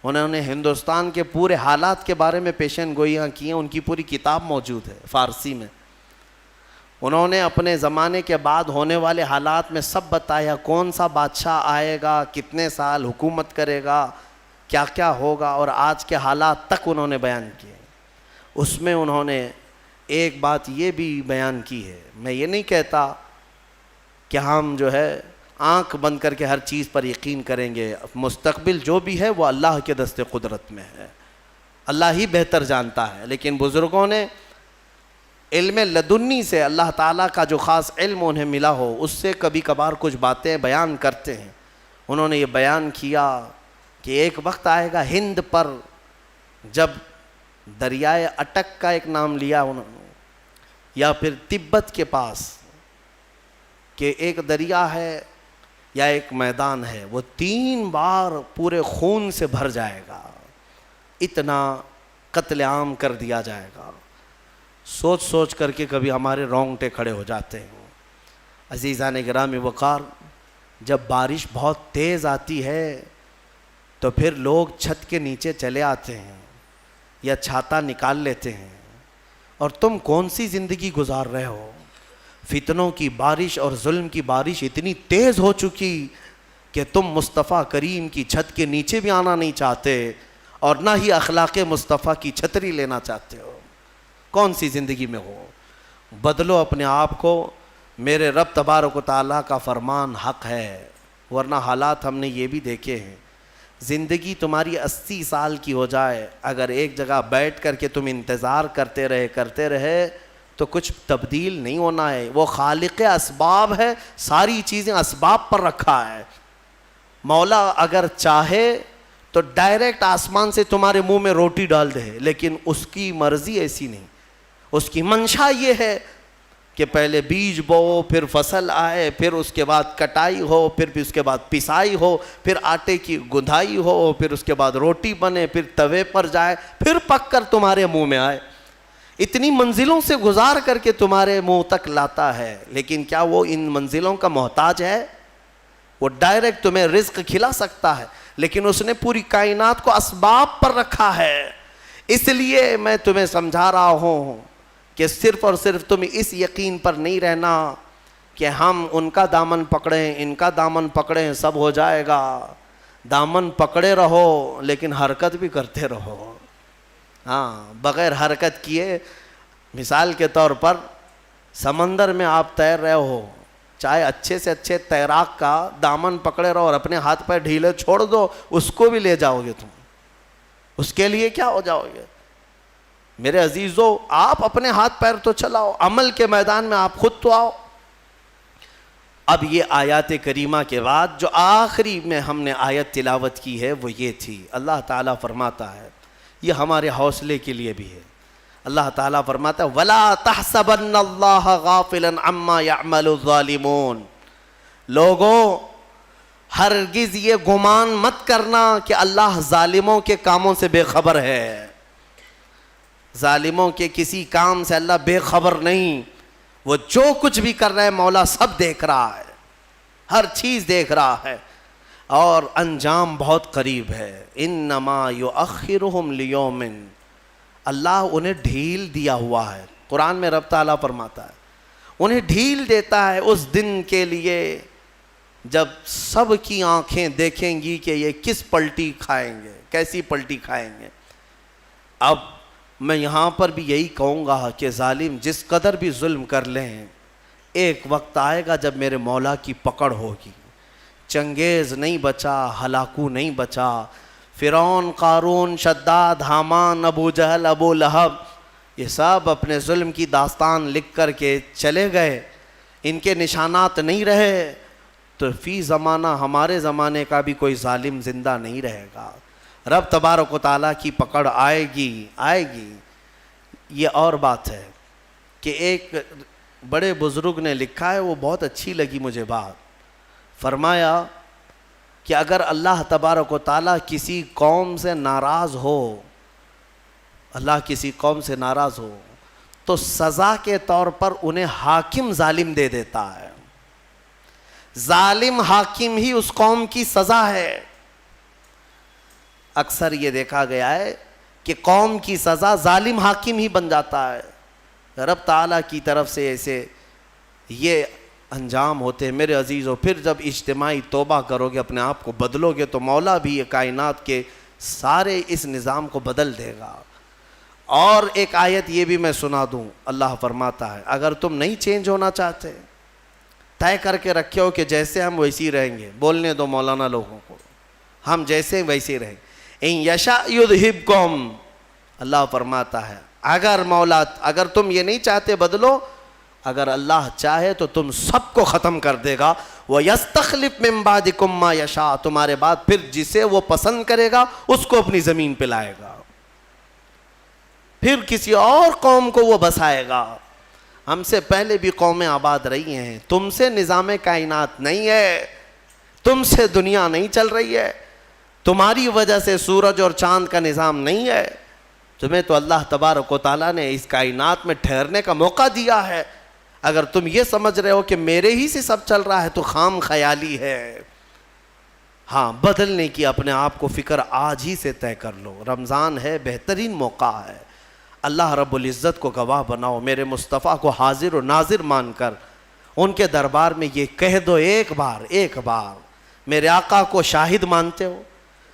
انہوں نے ہندوستان کے پورے حالات کے بارے میں پیشن گوئیاں کی ہیں, ان کی پوری کتاب موجود ہے فارسی میں. انہوں نے اپنے زمانے کے بعد ہونے والے حالات میں سب بتایا, کون سا بادشاہ آئے گا, کتنے سال حکومت کرے گا, کیا کیا ہوگا, اور آج کے حالات تک انہوں نے بیان کیے. اس میں انہوں نے ایک بات یہ بھی بیان کی ہے, میں یہ نہیں کہتا کہ ہم جو ہے آنکھ بند کر کے ہر چیز پر یقین کریں گے, مستقبل جو بھی ہے وہ اللہ کے دست قدرت میں ہے, اللہ ہی بہتر جانتا ہے. لیکن بزرگوں نے علم لدنی سے, اللہ تعالیٰ کا جو خاص علم انہیں ملا ہو, اس سے کبھی کبھار کچھ باتیں بیان کرتے ہیں. انہوں نے یہ بیان کیا کہ ایک وقت آئے گا ہند پر, جب دریائے اٹک کا ایک نام لیا انہوں نے, یا پھر تبت کے پاس کہ ایک دریا ہے یا ایک میدان ہے, وہ 3 بار پورے خون سے بھر جائے گا, اتنا قتل عام کر دیا جائے گا. سوچ سوچ کر کے کبھی ہمارے رونگٹے کھڑے ہو جاتے ہیں. عزیزان گرامی وقار, جب بارش بہت تیز آتی ہے تو پھر لوگ چھت کے نیچے چلے آتے ہیں, یا چھاتا نکال لیتے ہیں، اور تم کون سی زندگی گزار رہے ہو؟ فتنوں کی بارش اور ظلم کی بارش اتنی تیز ہو چکی کہ تم مصطفیٰ کریم کی چھت کے نیچے بھی آنا نہیں چاہتے، اور نہ ہی اخلاق مصطفیٰ کی چھتری لینا چاہتے ہو۔ کون سی زندگی میں ہو؟ بدلو اپنے آپ کو، میرے رب تبارک و تعالیٰ کا فرمان حق ہے، ورنہ حالات ہم نے یہ بھی دیکھے ہیں۔ زندگی تمہاری 80 سال کی ہو جائے، اگر ایک جگہ بیٹھ کر کے تم انتظار کرتے رہے تو کچھ تبدیل نہیں ہونا ہے۔ وہ خالق اسباب ہے، ساری چیزیں اسباب پر رکھا ہے۔ مولا اگر چاہے تو ڈائریکٹ آسمان سے تمہارے منہ میں روٹی ڈال دے، لیکن اس کی مرضی ایسی نہیں۔ اس کی منشا یہ ہے کہ پہلے بیج بو، پھر فصل آئے، پھر اس کے بعد کٹائی ہو، پھر اس کے بعد پسائی ہو، پھر آٹے کی گندھائی ہو، پھر اس کے بعد روٹی بنے، پھر توے پر جائے، پھر پک کر تمہارے منہ میں آئے۔ اتنی منزلوں سے گزار کر کے تمہارے منہ تک لاتا ہے، لیکن کیا وہ ان منزلوں کا محتاج ہے؟ وہ ڈائریکٹ تمہیں رزق کھلا سکتا ہے، لیکن اس نے پوری کائنات کو اسباب پر رکھا ہے۔ اس لیے میں تمہیں سمجھا رہا ہوں کہ صرف اور صرف تم اس یقین پر نہیں رہنا کہ ہم ان کا دامن پکڑیں، ان کا دامن پکڑیں، سب ہو جائے گا۔ دامن پکڑے رہو لیکن حرکت بھی کرتے رہو۔ ہاں، بغیر حرکت کیے، مثال کے طور پر سمندر میں آپ تیر رہے ہو، چاہے اچھے سے اچھے تیراک کا دامن پکڑے رہو اور اپنے ہاتھ پیر ڈھیلے چھوڑ دو، اس کو بھی لے جاؤ گے تم، اس کے لیے کیا ہو جاؤ گے؟ میرے عزیزو، آپ اپنے ہاتھ پیر تو چلاؤ، عمل کے میدان میں آپ خود تو آؤ۔ اب یہ آیات کریمہ کے بعد جو آخری میں ہم نے آیت تلاوت کی ہے وہ یہ تھی۔ اللہ تعالیٰ فرماتا ہے، یہ ہمارے حوصلے کے لیے بھی ہے۔ اللہ تعالیٰ فرماتا ہے وَلَا تَحْسَبَنَّ اللَّهَ غَافِلًا عَمَّا يَعْمَلُ الظَّالِمُونَ، لوگوں ہرگز یہ گمان مت کرنا کہ اللہ ظالموں کے کاموں سے بے خبر ہے۔ ظالموں کے کسی کام سے اللہ بے خبر نہیں، وہ جو کچھ بھی کر رہے ہیں مولا سب دیکھ رہا ہے، ہر چیز دیکھ رہا ہے، اور انجام بہت قریب ہے۔ انما یؤخرہم لیوم، اللہ انہیں ڈھیل دیا ہوا ہے۔ قرآن میں رب تعالیٰ فرماتا ہے انہیں ڈھیل دیتا ہے اس دن کے لیے جب سب کی آنکھیں دیکھیں گی کہ یہ کس پلٹی کھائیں گے، کیسی پلٹی کھائیں گے۔ اب میں یہاں پر بھی یہی کہوں گا کہ ظالم جس قدر بھی ظلم کر لیں، ایک وقت آئے گا جب میرے مولا کی پکڑ ہوگی۔ چنگیز نہیں بچا، ہلاکو نہیں بچا، فرعون، قارون، شداد، حامان، ابو جہل، ابو لہب، یہ سب اپنے ظلم کی داستان لکھ کر کے چلے گئے، ان کے نشانات نہیں رہے، تو فی زمانہ ہمارے زمانے کا بھی کوئی ظالم زندہ نہیں رہے گا۔ رب تبارک و تعالیٰ کی پکڑ آئے گی۔ یہ اور بات ہے کہ ایک بڑے بزرگ نے لکھا ہے، وہ بہت اچھی لگی مجھے بات، فرمایا کہ اگر اللہ تبارک و تعالیٰ کسی قوم سے ناراض ہو، اللہ کسی قوم سے ناراض ہو تو سزا کے طور پر انہیں حاکم ظالم دے دیتا ہے۔ ظالم حاکم ہی اس قوم کی سزا ہے۔ اکثر یہ دیکھا گیا ہے کہ قوم کی سزا ظالم حاکم ہی بن جاتا ہے۔ رب تعالیٰ کی طرف سے ایسے یہ انجام ہوتے ہیں۔ میرے عزیزو، پھر جب اجتماعی توبہ کرو گے، اپنے آپ کو بدلو گے، تو مولا بھی یہ کائنات کے سارے اس نظام کو بدل دے گا۔ اور ایک آیت یہ بھی میں سنا دوں، اللہ فرماتا ہے اگر تم نہیں چینج ہونا چاہتے، طے کر کے رکھے ہو کہ جیسے ہم ویسے ہی رہیں گے، بولنے دو مولانا لوگوں کو، ہم جیسے ویسے ہی رہیں گے، ان یشاء یذھبکم، اللہ فرماتا ہے اگر تم یہ نہیں چاہتے بدلو، اگر اللہ چاہے تو تم سب کو ختم کر دے گا۔ وَيَسْتَخْلِفْ مِن بَعْدِكُم مَّا يَشَاءُ، تمہارے بعد پھر جسے وہ پسند کرے گا اس کو اپنی زمین پہ لائے گا، پھر کسی اور قوم کو وہ بسائے گا۔ ہم سے پہلے بھی قومیں آباد رہی ہیں، تم سے نظام کائنات نہیں ہے، تم سے دنیا نہیں چل رہی ہے، تمہاری وجہ سے سورج اور چاند کا نظام نہیں ہے، تمہیں تو اللہ تبارک و تعالیٰ نے اس کائنات میں ٹھہرنے کا موقع دیا ہے۔ اگر تم یہ سمجھ رہے ہو کہ میرے ہی سے سب چل رہا ہے تو خام خیالی ہے۔ ہاں بدلنے کی اپنے آپ کو فکر آج ہی سے طے کر لو. رمضان ہے، بہترین موقع ہے. اللہ رب العزت کو گواہ بناؤ، میرے مصطفیٰ کو حاضر و ناظر مان کر ان کے دربار میں یہ کہہ دو ایک بار میرے آقا کو شاہد مانتے ہو،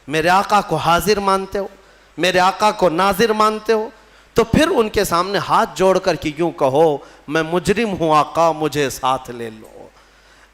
میرے آقا کو حاضر مانتے ہو، میرے آقا کو ناظر مانتے ہو، تو پھر ان کے سامنے ہاتھ جوڑ کر کے یوں کہو میں مجرم ہوں آقا مجھے ساتھ لے لو،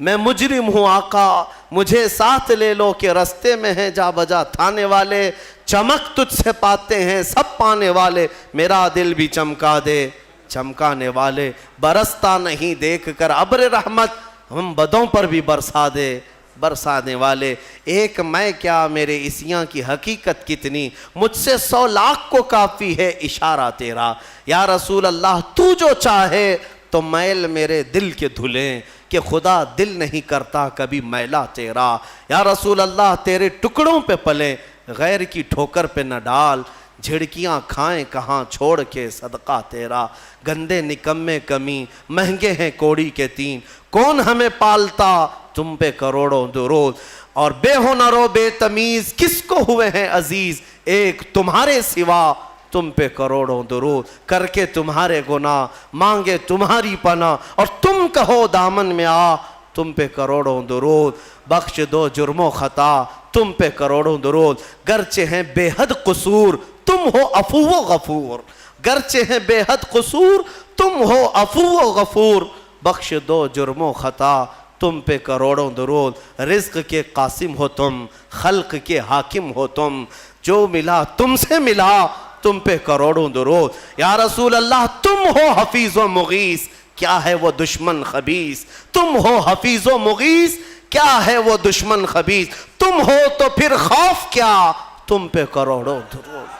میں مجرم ہوں آقا مجھے ساتھ لے لو، کہ رستے میں ہیں جا بجا تھانے والے، چمک تجھ سے پاتے ہیں سب پانے والے، میرا دل بھی چمکا دے چمکانے والے، برستا نہیں دیکھ کر ابر رحمت، ہم بدوں پر بھی برسا دے برسانے والے. ایک میں کیا میرے عصیاں کی حقیقت کتنی، مجھ سے 100 لاکھ کو کافی ہے اشارہ تیرا. یا رسول اللہ تو جو چاہے تو میل میرے دل کے دھلیں، کہ خدا دل نہیں کرتا کبھی میلا تیرا. یا رسول اللہ تیرے ٹکڑوں پہ پلیں غیر کی ٹھوکر پہ نہ ڈال، جھڑکیاں کھائیں کہاں چھوڑ کے صدقہ تیرا. گندے نکمے کمی مہنگے ہیں کوڑی کے 3، کون ہمیں پالتا تم پہ کروڑوں درود. اور بے ہنر و بے تمیز کس کو ہوئے ہیں عزیز، ایک تمہارے سوا تم پہ کروڑوں درود. کر کے تمہارے گناہ مانگے تمہاری پناہ، اور تم کہو دامن میں آ تم پہ کروڑوں درود. بخش دو جرم و خطا تم پہ کروڑوں درود. گرچہ ہیں بے حد قصور تم ہو عفو و غفور، گرچہ ہیں بے حد قصور تم ہو عفو و غفور. بخش دو جرم و خطا تم پہ کروڑوں درود. رزق کے قاسم ہو تم، خلق کے حاکم ہو تم، جو ملا تم سے ملا تم پہ کروڑوں درود. یا رسول اللہ تم ہو حفیظ و مغیث، کیا ہے وہ دشمن خبیث. تم ہو حفیظ و مغیث، کیا ہے وہ دشمن خبیث. تم ہو تو پھر خوف کیا تم پہ کروڑوں درود.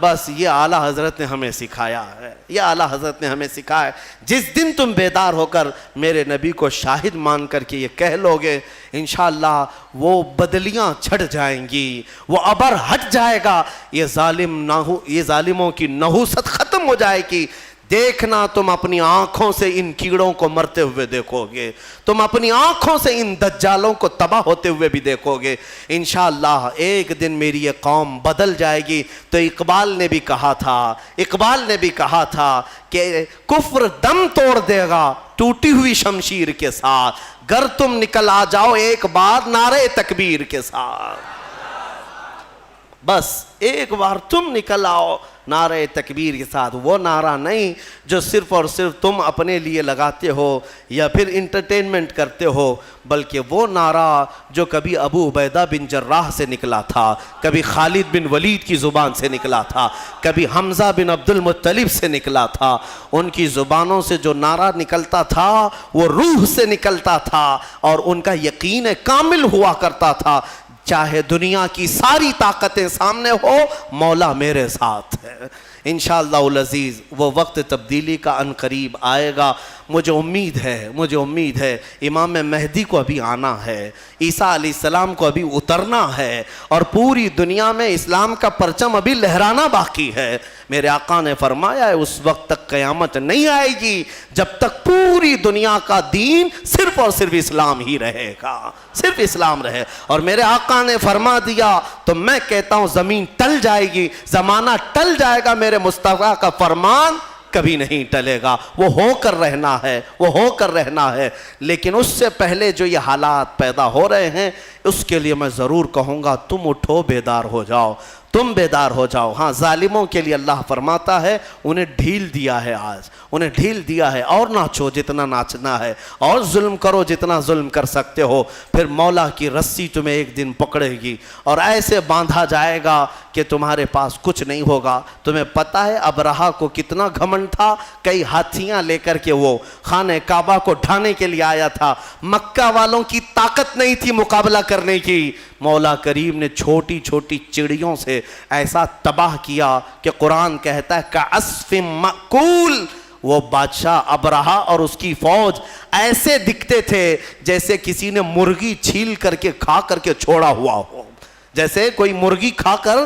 بس یہ اعلیٰ حضرت نے ہمیں سکھایا ہے، یہ اعلیٰ حضرت نے ہمیں سکھایا ہے. جس دن تم بیدار ہو کر میرے نبی کو شاہد مان کر کے یہ کہہ لوگے، انشاءاللہ وہ بدلیاں چھٹ جائیں گی، وہ ابر ہٹ جائے گا، یہ ظالموں کی نحوست ختم ہو جائے گی. دیکھنا تم اپنی آنکھوں سے ان کیڑوں کو مرتے ہوئے دیکھو گے، تم اپنی آنکھوں سے ان دجالوں کو تباہ ہوتے ہوئے بھی دیکھو گے. انشاءاللہ ایک دن میری یہ قوم بدل جائے گی. تو اقبال نے بھی کہا تھا کہ کفر دم توڑ دے گا ٹوٹی ہوئی شمشیر کے ساتھ، گر تم نکل آ جاؤ ایک بار نعرے تکبیر کے ساتھ. بس ایک بار تم نکل آؤ نعرہ تکبیر کے ساتھ. وہ نعرہ نہیں جو صرف اور صرف تم اپنے لیے لگاتے ہو یا پھر انٹرٹینمنٹ کرتے ہو، بلکہ وہ نعرہ جو کبھی ابو عبیدہ بن جراح سے نکلا تھا، کبھی خالد بن ولید کی زبان سے نکلا تھا، کبھی حمزہ بن عبد المطلب سے نکلا تھا. ان کی زبانوں سے جو نعرہ نکلتا تھا وہ روح سے نکلتا تھا، اور ان کا یقین کامل ہوا کرتا تھا، چاہے دنیا کی ساری طاقتیں سامنے ہو مولا میرے ساتھ ہے. انشاءاللہ العزیز وہ وقت تبدیلی کا ان قریب آئے گا. مجھے امید ہے امام مہدی کو ابھی آنا ہے، عیسیٰ علیہ السلام کو ابھی اترنا ہے، اور پوری دنیا میں اسلام کا پرچم ابھی لہرانا باقی ہے. میرے آقا نے فرمایا ہے اس وقت تک قیامت نہیں آئے گی جب تک پوری دنیا کا دین صرف اور صرف اسلام ہی رہے گا، صرف اسلام رہے. اور میرے آقا نے فرما دیا تو میں کہتا ہوں زمین ٹل جائے گی، زمانہ ٹل جائے گا، میرے مصطفیٰ کا فرمان کبھی نہیں ٹلے گا. وہ ہو کر رہنا ہے. لیکن اس سے پہلے جو یہ حالات پیدا ہو رہے ہیں اس کے لیے میں ضرور کہوں گا تم اٹھو، بیدار ہو جاؤ. ہاں ظالموں کے لیے اللہ فرماتا ہے انہیں ڈھیل دیا ہے، آج انہیں ڈھیل دیا ہے، اور ناچو جتنا ناچنا ہے، اور ظلم کرو جتنا ظلم کر سکتے ہو. پھر مولا کی رسی تمہیں ایک دن پکڑے گی اور ایسے باندھا جائے گا کہ تمہارے پاس کچھ نہیں ہوگا. تمہیں پتہ ہے ابرہا کو کتنا گھمنڈ تھا، کئی ہاتھیاں لے کر کے وہ خانہ کعبہ کو ڈھانے کے لیے آیا تھا. مکہ والوں کی طاقت نہیں تھی مقابلہ کرنے کی. مولا کریم نے چھوٹی چھوٹی چڑیوں سے ایسا تباہ کیا کہ قرآن کہتا ہے کعصف مأکول. وہ بادشاہ ابرہا اور اس کی فوج ایسے دکھتے تھے جیسے کسی نے مرغی چھیل کر کے کھا کر کے چھوڑا ہوا ہو، جیسے کوئی مرغی کھا کر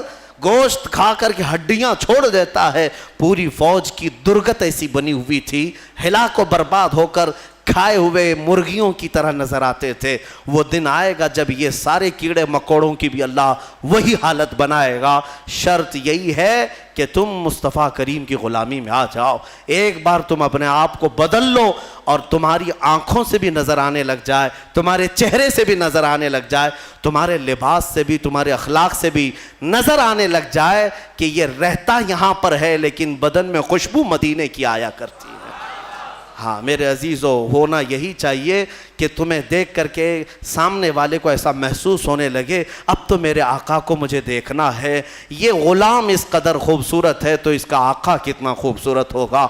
گوشت کھا کر کے ہڈیاں چھوڑ دیتا ہے. پوری فوج کی درگت ایسی بنی ہوئی تھی، ہلاک و برباد ہو کر کھائے ہوئے مرغیوں کی طرح نظر آتے تھے۔ وہ دن آئے گا جب یہ سارے کیڑے مکوڑوں کی بھی اللہ وہی حالت بنائے گا۔ شرط یہی ہے کہ تم مصطفیٰ کریم کی غلامی میں آ جاؤ۔ ایک بار تم اپنے آپ کو بدل لو اور تمہاری آنکھوں سے بھی نظر آنے لگ جائے، تمہارے چہرے سے بھی نظر آنے لگ جائے، تمہارے لباس سے بھی، تمہارے اخلاق سے بھی نظر آنے لگ جائے کہ یہ رہتا یہاں پر ہے لیکن بدن میں خوشبو مدینے کی آیا کرتی ہے۔ ہاں میرے عزیزو، ہونا یہی چاہیے کہ تمہیں دیکھ کر کے سامنے والے کو ایسا محسوس ہونے لگے اب تو میرے آقا کو مجھے دیکھنا ہے۔ یہ غلام اس قدر خوبصورت ہے تو اس کا آقا کتنا خوبصورت ہوگا۔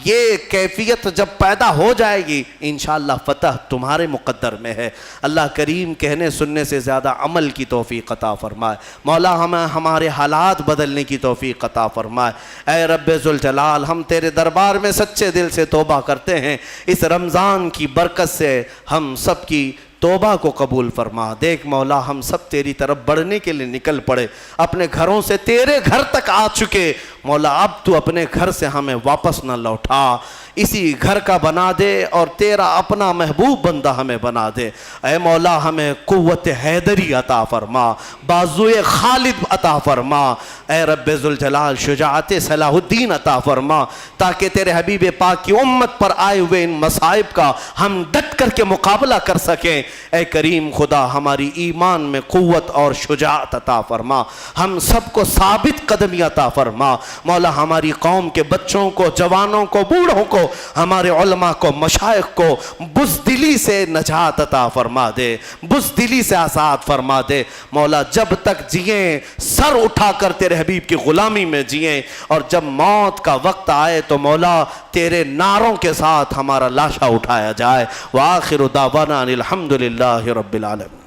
یہ کیفیت جب پیدا ہو جائے گی انشاءاللہ فتح تمہارے مقدر میں ہے۔ اللہ کریم کہنے سننے سے زیادہ عمل کی توفیق عطا فرمائے۔ مولا ہمیں ہمارے حالات بدلنے کی توفیق عطا فرمائے۔ اے رب ذوالجلال، ہم تیرے دربار میں سچے دل سے توبہ کرتے ہیں، اس رمضان کی برکت سے ہم سب کی توبہ کو قبول فرما۔ دیکھ مولا، ہم سب تیری طرف بڑھنے کے لیے نکل پڑے، اپنے گھروں سے تیرے گھر تک آ چکے۔ مولا اب تو اپنے گھر سے ہمیں واپس نہ لوٹا، اسی گھر کا بنا دے اور تیرا اپنا محبوب بندہ ہمیں بنا دے۔ اے مولا ہمیں قوت حیدری عطا فرما، بازوئے خالد عطا فرما۔ اے رب ذوالجلال شجاعت صلاح الدین عطا فرما، تاکہ تیرے حبیب پاک کی امت پر آئے ہوئے ان مصائب کا ہم ڈٹ کر کے مقابلہ کر سکیں۔ اے کریم خدا، ہماری ایمان میں قوت اور شجاعت عطا فرما، ہم سب کو ثابت قدمی عطا فرما۔ مولا ہماری قوم کے بچوں کو، جوانوں کو، بوڑھوں کو، ہمارے علماء کو، مشائخ کو بزدلی سے نجات عطا فرما دے، بزدلی سے آزاد فرما دے۔ مولا جب تک جئیں سر اٹھا کر تیرے حبیب کی غلامی میں جئیں، اور جب موت کا وقت آئے تو مولا تیرے نعروں کے ساتھ ہمارا لاشا اٹھایا جائے۔ وآخر دعوانا الحمدللہ رب العالمین۔